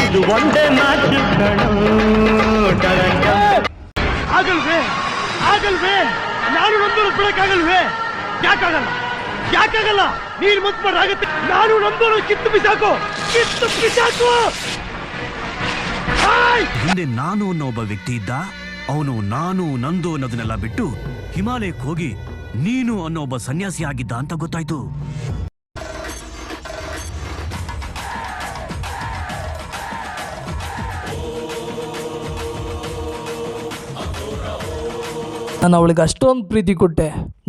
ಇದು ಒಂದೇ ಮಾತು ಆಗಲ್ವೇ ಆಗಲ್ವೇ ನಾನು ನಂದೂರು ಬಿಡಕ್ಕಾಗಲ್ವೇ ಯಾಕಾಗಲ್ಲ ನೀನ್ ಮುತ್ಮಾಡಾಗತ್ತೆ ನಾನು ನಂದೂರು ಕಿತ್ತು ಬಿಸಾಕು ಹಿಂದೆ ನಾನು ಅನ್ನೋ ಒಬ್ಬ ವ್ಯಕ್ತಿ ಇದ್ದ. ಅವನು ನಾನು ನಂದು ಅನ್ನೋದನ್ನೆಲ್ಲ ಬಿಟ್ಟು ಹಿಮಾಲಯಕ್ಕೆ ಹೋಗಿ ನೀನು ಅನ್ನೋ ಒಬ್ಬ ಸನ್ಯಾಸಿ ಆಗಿದ್ದ ಅಂತ ಗೊತ್ತಾಯ್ತು. ನಾನು ಅವಳಿಗೆ ಅಷ್ಟೊಂದು ಪ್ರೀತಿ ಕೊಟ್ಟೆ,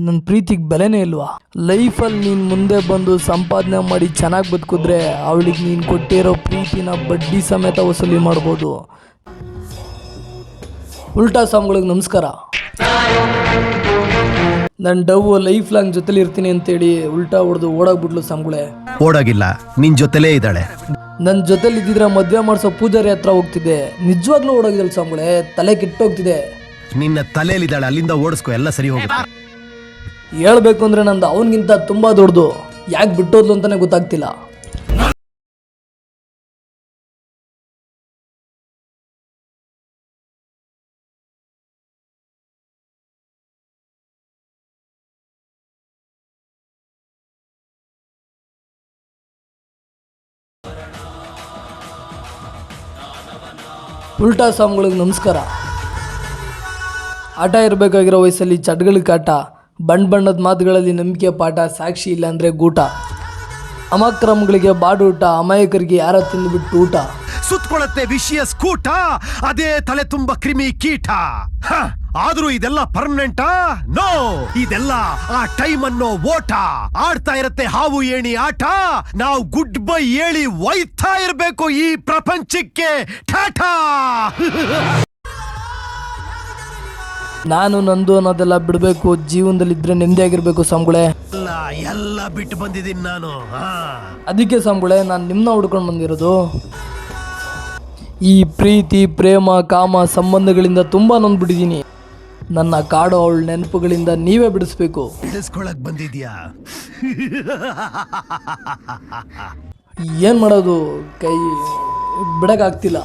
ನನ್ನ ಪ್ರೀತಿಗೆ ಬೆಲೆನೇ ಇಲ್ವಾ? ಲೈಫಲ್ಲಿ ನೀನು ಮುಂದೆ ಬಂದು ಸಂಪಾದನೆ ಮಾಡಿ ಚೆನ್ನಾಗಿ ಬದುಕಿದ್ರೆ ಅವಳಿಗೆ ನೀನು ಕೊಟ್ಟಿರೋ ಪ್ರೀತಿನ ಬಡ್ಡಿ ಸಮೇತ ವಸೂಲಿ ಮಾಡ್ಬೋದು. ಉಲ್ಟಾ ಸಾಮ್ಗಳಿಗೆ ನಮಸ್ಕಾರ. ನನ್ನ ಡವ್ ಲೈಫ್ ಲಾಂಗ್ ಜೊತೆಲಿ ಇರ್ತೀನಿ ಅಂತೇಳಿ ಉಲ್ಟಾ ಹೊಡೆದು ಓಡಾಗ್ಬಿಟ್ಲು ಸಾಮ್ಗಳೇ. ಓಡಾಗಿಲ್ಲ, ನಿನ್ ಜೊತೆಲೇ ಇದ್ದಾಳೆ. ನನ್ನ ಜೊತೆಲಿ ಇದ್ದಿದ್ರೆ ಮದುವೆ ಮಾಡಿಸೋ ಪೂಜಾರಿ ಹತ್ರ ಹೋಗ್ತಿದ್ದೆ. ನಿಜವಾಗ್ಲೂ ಓಡಾಗಿದ್ದಳು ಸಾಮ್ಗಳೇ, ತಲೆ ಕೆಟ್ಟೋಗ್ತಿದೆ. ನಿನ್ನ ತಲೆಯಲ್ಲಿದ್ದಾಳೆ, ಅಲ್ಲಿಂದ ಓಡಿಸ್ಕೊ, ಎಲ್ಲ ಸರಿ ಹೋಗುತ್ತೆ. ಹೇಳ್ಬೇಕು ಅಂದ್ರೆ ನಂದು ಅವನಿಗಿಂತ ತುಂಬಾ ದೊಡ್ಡದು. ಯಾಕೆ ಬಿಟ್ಟೋದ್ಲು ಅಂತಾನೆ ಗೊತ್ತಾಗ್ತಿಲ್ಲ. ಉಲ್ಟಾ ಸಾಮ್ಗಳಿಗೆ ನಮಸ್ಕಾರ. ಆಟ ಇರಬೇಕಾಗಿರೋ ವಯಸ್ಸಲ್ಲಿ ಚಟ್ಗಳಿಗೆ ಕಾಟ, ಬಣ್ಣದ ಮಾತುಗಳಲ್ಲಿ ನಂಬಿಕೆ ಪಾಠ, ಸಾಕ್ಷಿ ಇಲ್ಲ ಅಂದರೆ ಗೂಟ, ಅಮಕ್ರಮಗಳಿಗೆ ಬಾಡೂಟ, ಅಮಾಯಕರಿಗೆ ಯಾರ ತಿಂದುಬಿಟ್ಟು ಊಟ, ಸುತ್ಕೊಳತ್ತೆ ವಿಷಯ ಸ್ಕೂಟ, ಅದೇ ತಲೆ ತುಂಬ ಕ್ರಿಮಿ ಕೀಟ. ಆದ್ರೂ ಇದೆಲ್ಲ ಪರ್ಮನೆಂಟಾ? ನೋ, ಇದೆಲ್ಲ ಆ ಟೈಮ್ ಅನ್ನೋ ಓಟ. ಆಡ್ತಾ ಇರತ್ತೆ ಹಾವು ಏಣಿ ಆಟ. ನಾವು ಗುಡ್ ಬೈ ಹೇಳಿ ಒಯ್ತಾ ಇರ್ಬೇಕು ಈ ಪ್ರಪಂಚಕ್ಕೆ. ಟಾಟಾ. ನಾನು ನಂದು ಅನ್ನೋದೆಲ್ಲ ಬಿಡಬೇಕು, ಜೀವನದಲ್ಲಿದ್ದರೆ ನೆಮ್ಮದಿಯಾಗಿರ್ಬೇಕು ಸಾಮ್ಗಳೇ. ಎಲ್ಲ ಬಿಟ್ಟು ಬಂದಿದ್ದೀನಿ ನಾನು. ಅದಕ್ಕೆ ಸಾಮ್ಗಳೇ ನಾನು ನಿಮ್ಮನ್ನ ಹುಡ್ಕೊಂಡು ಬಂದಿರೋದು. ಈ ಪ್ರೀತಿ ಪ್ರೇಮ ಕಾಮ ಸಂಬಂಧಗಳಿಂದ ತುಂಬ ನೊಂದ್ಬಿಟ್ಟಿದ್ದೀನಿ. ನನ್ನ ಕಾಡೋ ಅವಳ ನೆನಪುಗಳಿಂದ ನೀವೇ ಬಿಡಿಸ್ಬೇಕು. ಬಿಡಿಸ್ಕೊಳಕ್ ಬಂದಿದ್ಯಾ? ಏನು ಮಾಡೋದು, ಕೈ ಬಿಡಕ್ಕಾಗ್ತಿಲ್ಲ.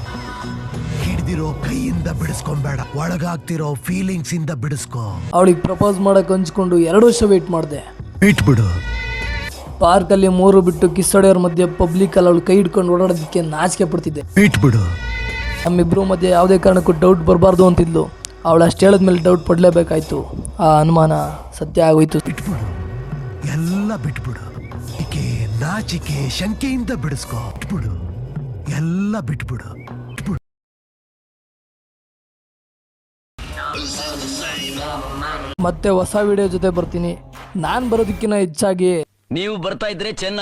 ಹಿಡ್ದಿರೋ ಕೈಯಿಂದ ಬಿಡಿಸ್ಕೊಂಬೇಡ, ಒಳಗಾಗ್ತಿರೋ ಫೀಲಿಂಗ್ಸ್ ಇಂದ ಬಿಡಿಸ್ಕೊ. ಅವಳಿಗೆ ಪ್ರಪೋಸ್ ಮಾಡಕ್ಕೆ ಹಂಚ್ಕೊಂಡು 2 ವರ್ಷ ವೇಟ್ ಮಾಡಿದೆ. ಬಿಟ್ಬಿಡು. ಪಾರ್ಕಲ್ಲಿ 3 ಬಿಟ್ಟು ಕಿಸ್ಸೊಡೆಯವ್ರ ಮಧ್ಯೆ ಪಬ್ಲಿಕಲ್ಲಿ ಅವಳು ಕೈ ಹಿಡ್ಕೊಂಡು ಓಡಾಡೋದಕ್ಕೆ ನಾಚಿಕೆ ಪಡ್ತಿದ್ದೆ. ಬಿಟ್ಬಿಡು. ನಮ್ಮಿಬ್ರು ಮಧ್ಯೆ ಯಾವುದೇ ಕಾರಣಕ್ಕೂ ಡೌಟ್ ಬರಬಾರ್ದು ಅಂತಿದ್ಲು. ಅವಳು ಅಷ್ಟು ಹೇಳಿದ್ಮೇಲೆ ಡೌಟ್ ಪಡಲೇಬೇಕಾಯ್ತು. ಆ ಅನುಮಾನ ಸತ್ಯ ಆಗೋಯ್ತು. ಬಿಟ್ಬಿಡು, ಎಲ್ಲ ಬಿಟ್ಬಿಡು. ಈಕೆ ನಾಚಿಕೆ ಶಂಕೆಯಿಂದ ಬಿಡಿಸ್ಕೊ. ಬಿಟ್ಬಿಡು, ಎಲ್ಲ ಬಿಟ್ಬಿಡು. ಮತ್ತೆ ಹೊಸ ವಿಡಿಯೋ ಜೊತೆ ಬರ್ತೀನಿ. ನಾನು ಬರೋದಕ್ಕಿಂತ ಹೆಚ್ಚಾಗಿ ನೀವು ಬರ್ತಾ ಇದ್ರೆ ಚೆನ್ನ.